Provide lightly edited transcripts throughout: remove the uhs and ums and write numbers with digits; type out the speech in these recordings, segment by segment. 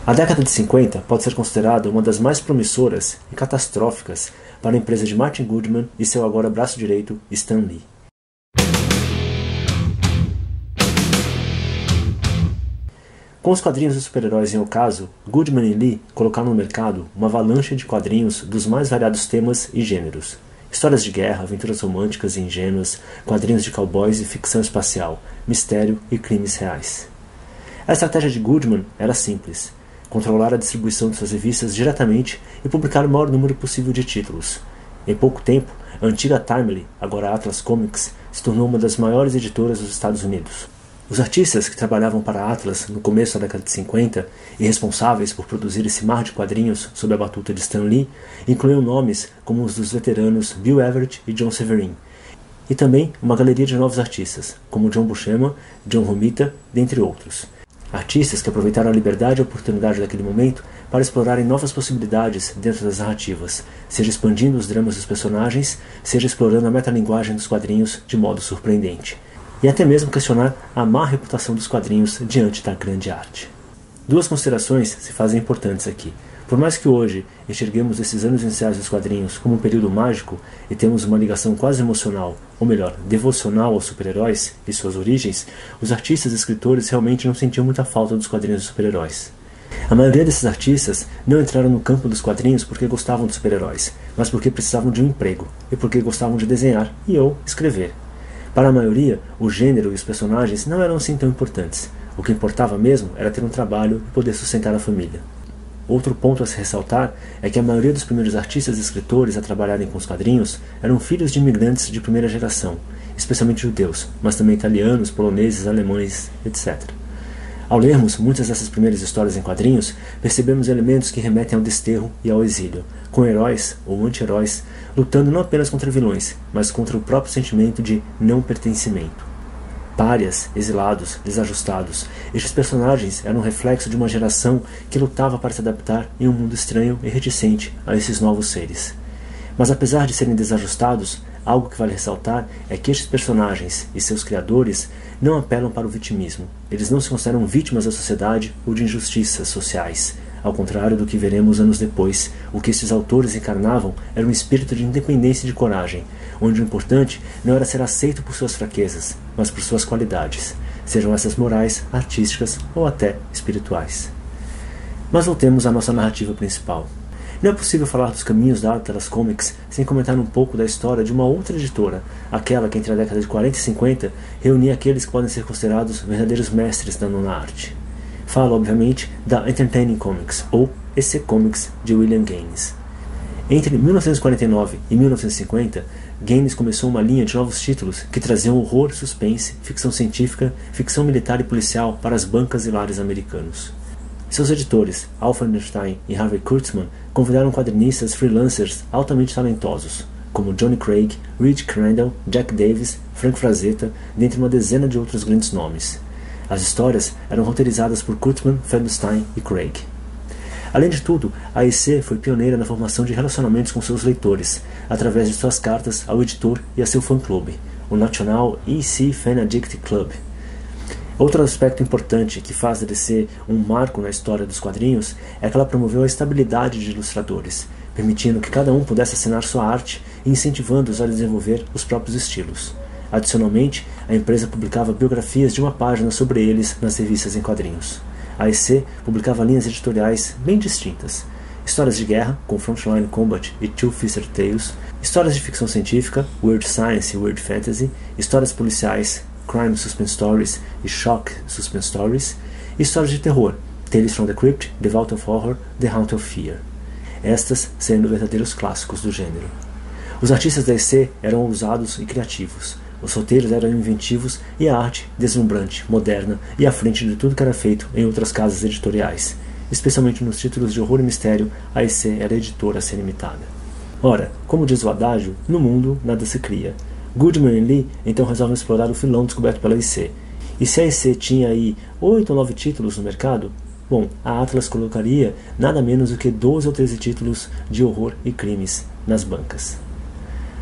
A década de 50 pode ser considerada uma das mais promissoras e catastróficas para a empresa de Martin Goodman e seu agora braço direito, Stan Lee. Com os quadrinhos dos super-heróis em ocaso, Goodman e Lee colocaram no mercado uma avalanche de quadrinhos dos mais variados temas e gêneros. Histórias de guerra, aventuras românticas e ingênuas, quadrinhos de cowboys e ficção espacial, mistério e crimes reais. A estratégia de Goodman era simples: controlar a distribuição de suas revistas diretamente e publicar o maior número possível de títulos. Em pouco tempo, a antiga Timely, agora Atlas Comics, se tornou uma das maiores editoras dos Estados Unidos. Os artistas que trabalhavam para a Atlas no começo da década de 50 e responsáveis por produzir esse mar de quadrinhos sob a batuta de Stan Lee incluíam nomes como os dos veteranos Bill Everett e John Severin, e também uma galeria de novos artistas, como John Buscema, John Romita, dentre outros. Artistas que aproveitaram a liberdade e a oportunidade daquele momento para explorarem novas possibilidades dentro das narrativas, seja expandindo os dramas dos personagens, seja explorando a metalinguagem dos quadrinhos de modo surpreendente, e até mesmo questionar a má reputação dos quadrinhos diante da grande arte. Duas considerações se fazem importantes aqui. Por mais que hoje enxerguemos esses anos iniciais dos quadrinhos como um período mágico e temos uma ligação quase emocional, ou melhor, devocional aos super-heróis e suas origens, os artistas e escritores realmente não sentiam muita falta dos quadrinhos de super-heróis. A maioria desses artistas não entraram no campo dos quadrinhos porque gostavam de super-heróis, mas porque precisavam de um emprego, e porque gostavam de desenhar e ou escrever. Para a maioria, o gênero e os personagens não eram assim tão importantes. O que importava mesmo era ter um trabalho e poder sustentar a família. Outro ponto a se ressaltar é que a maioria dos primeiros artistas e escritores a trabalharem com os quadrinhos eram filhos de imigrantes de primeira geração, especialmente judeus, mas também italianos, poloneses, alemães, etc. Ao lermos muitas dessas primeiras histórias em quadrinhos, percebemos elementos que remetem ao desterro e ao exílio, com heróis ou anti-heróis lutando não apenas contra vilões, mas contra o próprio sentimento de não pertencimento. Párias, exilados, desajustados, estes personagens eram um reflexo de uma geração que lutava para se adaptar em um mundo estranho e reticente a esses novos seres. Mas apesar de serem desajustados, algo que vale ressaltar é que estes personagens e seus criadores não apelam para o vitimismo. Eles não se consideram vítimas da sociedade ou de injustiças sociais. Ao contrário do que veremos anos depois, o que estes autores encarnavam era um espírito de independência e de coragem, onde o importante não era ser aceito por suas fraquezas, mas por suas qualidades, sejam essas morais, artísticas ou até espirituais. Mas voltemos à nossa narrativa principal. Não é possível falar dos caminhos da Atlas Comics sem comentar um pouco da história de uma outra editora, aquela que entre a década de 40 e 50 reunia aqueles que podem ser considerados verdadeiros mestres da nona arte. Falo, obviamente, da Entertaining Comics, ou EC Comics, de William Gaines. Entre 1949 e 1950, Gaines começou uma linha de novos títulos que traziam horror, suspense, ficção científica, ficção militar e policial para as bancas e lares americanos. Seus editores, Alfred Einstein e Harvey Kurtzman, convidaram quadrinistas freelancers altamente talentosos, como Johnny Craig, Reed Crandall, Jack Davis, Frank Frazetta, dentre uma dezena de outros grandes nomes. As histórias eram roteirizadas por Kurtzman, Feldstein e Craig. Além de tudo, a EC foi pioneira na formação de relacionamentos com seus leitores, através de suas cartas ao editor e a seu fã-clube, o National EC Fan Addict Club. Outro aspecto importante que faz da DC um marco na história dos quadrinhos é que ela promoveu a estabilidade de ilustradores, permitindo que cada um pudesse assinar sua arte e incentivando-os a desenvolver os próprios estilos. Adicionalmente, a empresa publicava biografias de uma página sobre eles nas revistas em quadrinhos. A EC publicava linhas editoriais bem distintas: histórias de guerra, com Frontline Combat e Two-Fisted Tales, histórias de ficção científica, Weird Science e Weird Fantasy, histórias policiais, Crime Suspense Stories e Shock Suspense Stories, e histórias de terror, Tales from the Crypt, The Vault of Horror, The Haunt of Fear. Estas sendo verdadeiros clássicos do gênero. Os artistas da EC eram ousados e criativos. Os roteiros eram inventivos e a arte deslumbrante, moderna e à frente de tudo que era feito em outras casas editoriais. Especialmente nos títulos de horror e mistério, a EC era a editora a ser imitada. Ora, como diz o adágio, no mundo nada se cria. Goodman e Lee então resolvem explorar o filão descoberto pela EC. E se a EC tinha aí 8 ou 9 títulos no mercado, bom, a Atlas colocaria nada menos do que 12 ou 13 títulos de horror e crimes nas bancas.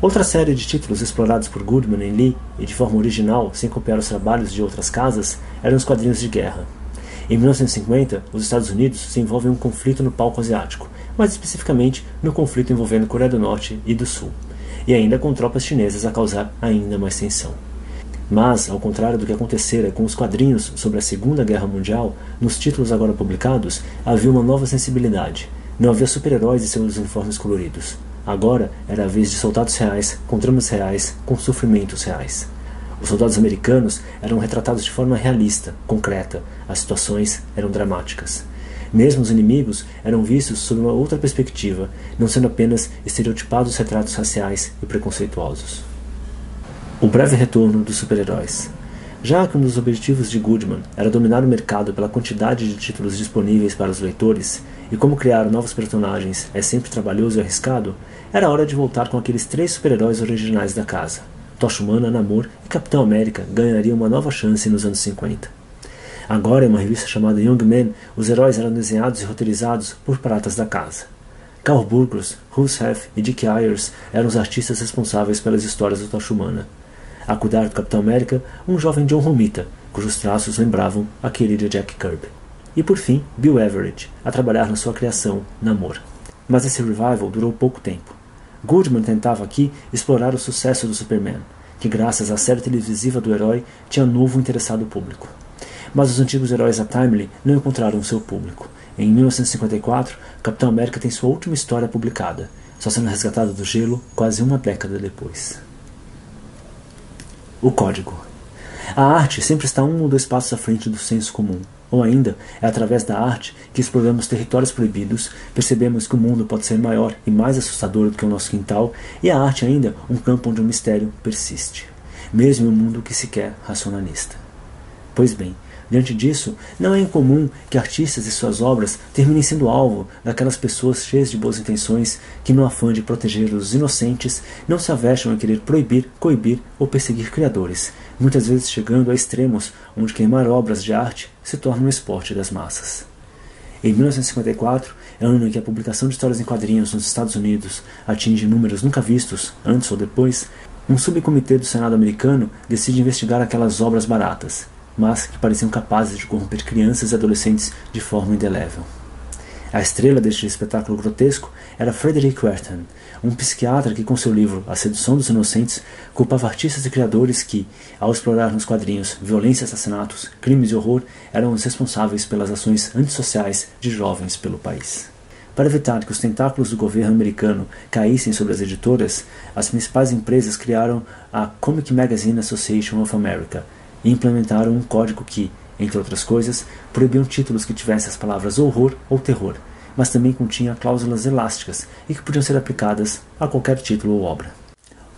Outra série de títulos explorados por Goodman e Lee, e de forma original, sem copiar os trabalhos de outras casas, eram os quadrinhos de guerra. Em 1950, os Estados Unidos se envolvem em um conflito no palco asiático, mais especificamente no conflito envolvendo Coreia do Norte e do Sul, e ainda com tropas chinesas a causar ainda mais tensão. Mas, ao contrário do que acontecera com os quadrinhos sobre a Segunda Guerra Mundial, nos títulos agora publicados, havia uma nova sensibilidade. Não havia super-heróis e seus uniformes coloridos. Agora era a vez de soldados reais, com dramas reais, com sofrimentos reais. Os soldados americanos eram retratados de forma realista, concreta, as situações eram dramáticas. Mesmo os inimigos eram vistos sob uma outra perspectiva, não sendo apenas estereotipados retratos raciais e preconceituosos. O breve retorno dos super-heróis. Já que um dos objetivos de Goodman era dominar o mercado pela quantidade de títulos disponíveis para os leitores, e como criar novos personagens é sempre trabalhoso e arriscado, era hora de voltar com aqueles 3 super-heróis originais da casa. Tocha Humana, Namor e Capitão América ganhariam uma nova chance nos anos 50. Agora, em uma revista chamada Young Men, os heróis eram desenhados e roteirizados por pratas da casa. Carl Burgos, Russ Hef e Dick Ayers eram os artistas responsáveis pelas histórias do Tocha Humana. A cuidar do Capitão América, um jovem John Romita, cujos traços lembravam aquele de Jack Kirby. E por fim, Bill Everett, a trabalhar na sua criação, Namor. Mas esse revival durou pouco tempo. Goodman tentava aqui explorar o sucesso do Superman, que graças à série televisiva do herói tinha novo interessado público. Mas os antigos heróis da Timely não encontraram seu público. Em 1954, Capitão América tem sua última história publicada, só sendo resgatado do gelo quase uma década depois. O código. A arte sempre está 1 ou 2 passos à frente do senso comum. Ou ainda, é através da arte que exploramos territórios proibidos, percebemos que o mundo pode ser maior e mais assustador do que o nosso quintal, e a arte ainda um campo onde o mistério persiste, mesmo em um mundo que se quer racionalista. Pois bem, diante disso, não é incomum que artistas e suas obras terminem sendo alvo daquelas pessoas cheias de boas intenções que, no afã de proteger os inocentes, não se avestam a querer proibir, coibir ou perseguir criadores, muitas vezes chegando a extremos onde queimar obras de arte se torna um esporte das massas. Em 1954, ano em que a publicação de histórias em quadrinhos nos Estados Unidos atinge números nunca vistos, antes ou depois, um subcomitê do Senado americano decide investigar aquelas obras baratas, mas que pareciam capazes de corromper crianças e adolescentes de forma indelével. A estrela deste espetáculo grotesco era Frederick Wertham, um psiquiatra que, com seu livro A Sedução dos Inocentes, culpava artistas e criadores que, ao explorar nos quadrinhos violência e assassinatos, crimes e horror, eram os responsáveis pelas ações antissociais de jovens pelo país. Para evitar que os tentáculos do governo americano caíssem sobre as editoras, as principais empresas criaram a Comic Magazine Association of America e implementaram um código que, entre outras coisas, proibiam títulos que tivessem as palavras horror ou terror, mas também continha cláusulas elásticas e que podiam ser aplicadas a qualquer título ou obra.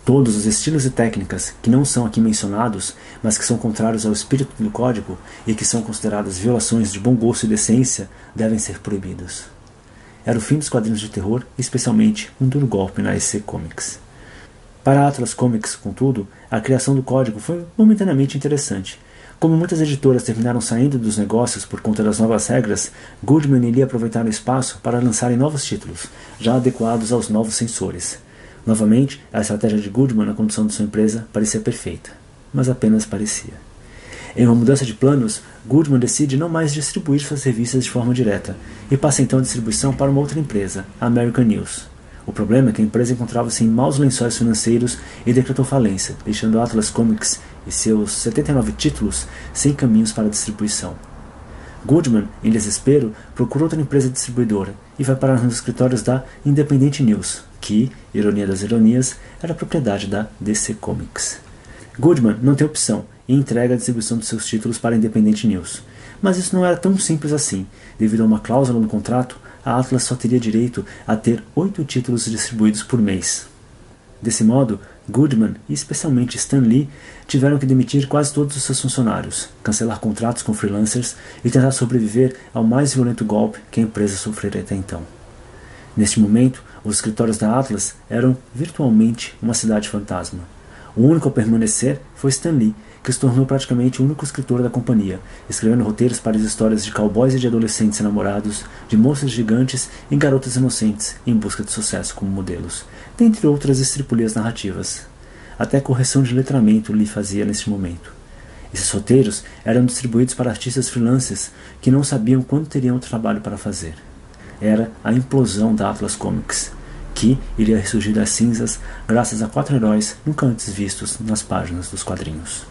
Todos os estilos e técnicas que não são aqui mencionados, mas que são contrários ao espírito do código e que são consideradas violações de bom gosto e decência, devem ser proibidos. Era o fim dos quadrinhos de terror, especialmente um duro golpe na EC Comics. Para a Atlas Comics, contudo, a criação do código foi momentaneamente interessante. Como muitas editoras terminaram saindo dos negócios por conta das novas regras, Goodman iria aproveitar o espaço para lançarem novos títulos, já adequados aos novos sensores. Novamente, a estratégia de Goodman na condução de sua empresa parecia perfeita, mas apenas parecia. Em uma mudança de planos, Goodman decide não mais distribuir suas revistas de forma direta, e passa então a distribuição para uma outra empresa, a American News. O problema é que a empresa encontrava-se em maus lençóis financeiros e decretou falência, deixando a Atlas Comics e seus 79 títulos sem caminhos para distribuição. Goodman, em desespero, procura outra empresa distribuidora e vai parar nos escritórios da Independent News, que, ironia das ironias, era propriedade da DC Comics. Goodman não tem opção e entrega a distribuição de seus títulos para a Independent News. Mas isso não era tão simples assim. Devido a uma cláusula no contrato, a Atlas só teria direito a ter 8 títulos distribuídos por mês. Desse modo, Goodman e especialmente Stan Lee tiveram que demitir quase todos os seus funcionários, cancelar contratos com freelancers e tentar sobreviver ao mais violento golpe que a empresa sofrera até então. Neste momento, os escritórios da Atlas eram virtualmente uma cidade fantasma. O único a permanecer foi Stan Lee, que se tornou praticamente o único escritor da companhia, escrevendo roteiros para as histórias de cowboys e de adolescentes enamorados, de moças gigantes e garotas inocentes em busca de sucesso como modelos, dentre outras estripulias narrativas. Até correção de letramento Lee fazia neste momento. Esses roteiros eram distribuídos para artistas freelancers que não sabiam quando teriam o trabalho para fazer. Era a implosão da Atlas Comics, que iria ressurgir das cinzas graças a 4 heróis nunca antes vistos nas páginas dos quadrinhos.